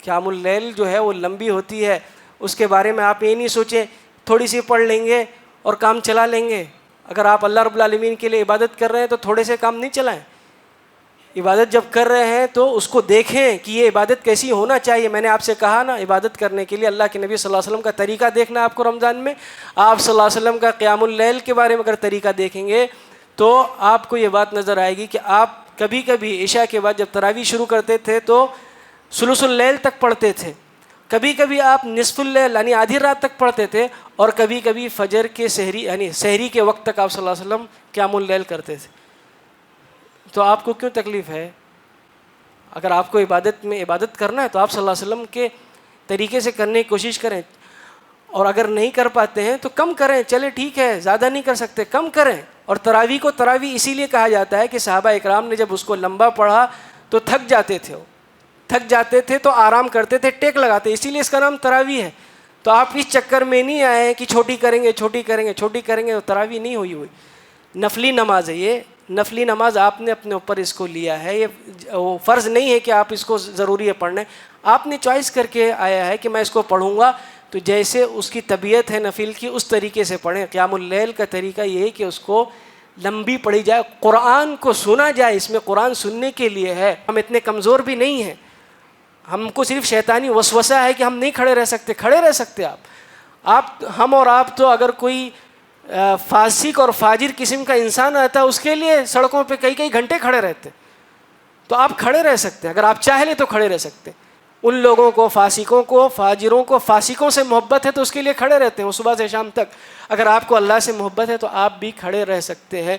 قیام اللیل جو ہے وہ لمبی ہوتی ہے، اس کے بارے میں آپ یہ نہیں سوچیں تھوڑی سی پڑھ لیں گے اور کام چلا لیں گے۔ اگر آپ اللہ رب العالمین کے لیے عبادت کر رہے ہیں تو تھوڑے سے کام نہیں چلائیں، عبادت جب کر رہے ہیں تو اس کو دیکھیں کہ یہ عبادت کیسی ہونا چاہیے۔ میں نے آپ سے کہا نا، عبادت کرنے کے لیے اللہ کے نبی صلی اللہ علیہ وسلم کا طریقہ دیکھنا ہے آپ کو رمضان میں۔ آپ صلی اللہ علیہ وسلم کا قیام اللیل کے بارے میں اگر طریقہ دیکھیں گے تو آپ کو یہ بات نظر آئے گی کہ آپ کبھی کبھی عشاء کے بعد جب تراویح شروع کرتے تھے تو ثلث اللیل تک پڑھتے تھے، کبھی کبھی آپ نصف اللیل یعنی آدھی رات تک پڑھتے تھے، اور کبھی کبھی فجر کے سحری یعنی سحری کے وقت تک آپ صلی اللہ علیہ وسلم قیام اللیل کرتے تھے۔ تو آپ کو کیوں تکلیف ہے؟ اگر آپ کو عبادت میں عبادت کرنا ہے تو آپ صلی اللہ علیہ وسلم کے طریقے سے کرنے کی کوشش کریں، اور اگر نہیں کر پاتے ہیں تو کم کریں، چلے ٹھیک ہے زیادہ نہیں کر سکتے کم کریں۔ اور تراویح کو تراویح اسی لیے کہا جاتا ہے کہ صحابہ اکرام نے جب اس کو لمبا پڑھا تو تھک جاتے تھے، وہ تھک جاتے تھے تو آرام کرتے تھے، ٹیک لگاتے، اسی لیے اس کا نام تراویح ہے۔ تو آپ اس چکر میں نہیں آئے کہ چھوٹی کریں گے چھوٹی کریں گے چھوٹی کریں گے، تو تراویح نہیں ہوئی نفلی نماز ہے، یہ نفلی نماز آپ نے اپنے اوپر اس کو لیا ہے، یہ وہ فرض نہیں ہے کہ آپ اس کو ضروری ہے پڑھنا، آپ نے چوائس کر کے آیا ہے کہ میں اس کو پڑھوں گا، تو جیسے اس کی طبیعت ہے نفل کی اس طریقے سے پڑھیں۔ قیام اللیل کا طریقہ یہ ہے کہ اس کو لمبی پڑھی جائے، قرآن کو سنا جائے، اس میں قرآن سننے کے لیے ہے۔ ہم اتنے کمزور بھی نہیں ہیں، ہم کو صرف شیطانی وسوسہ ہے کہ ہم نہیں کھڑے رہ سکتے، کھڑے رہ سکتے آپ ہم اور آپ تو اگر کوئی فاسق اور فاجر قسم کا انسان رہتا ہے اس کے لیے سڑکوں پہ کئی کئی گھنٹے کھڑے رہتے، تو آپ کھڑے رہ سکتے ہیں، اگر آپ چاہ لیں تو کھڑے رہ سکتے ہیں۔ ان لوگوں کو، فاسقوں کو، فاجروں کو، فاسقوں سے محبت ہے تو اس کے لیے کھڑے رہتے ہیں وہ صبح سے شام تک۔ اگر آپ کو اللہ سے محبت ہے تو آپ بھی کھڑے رہ سکتے ہیں۔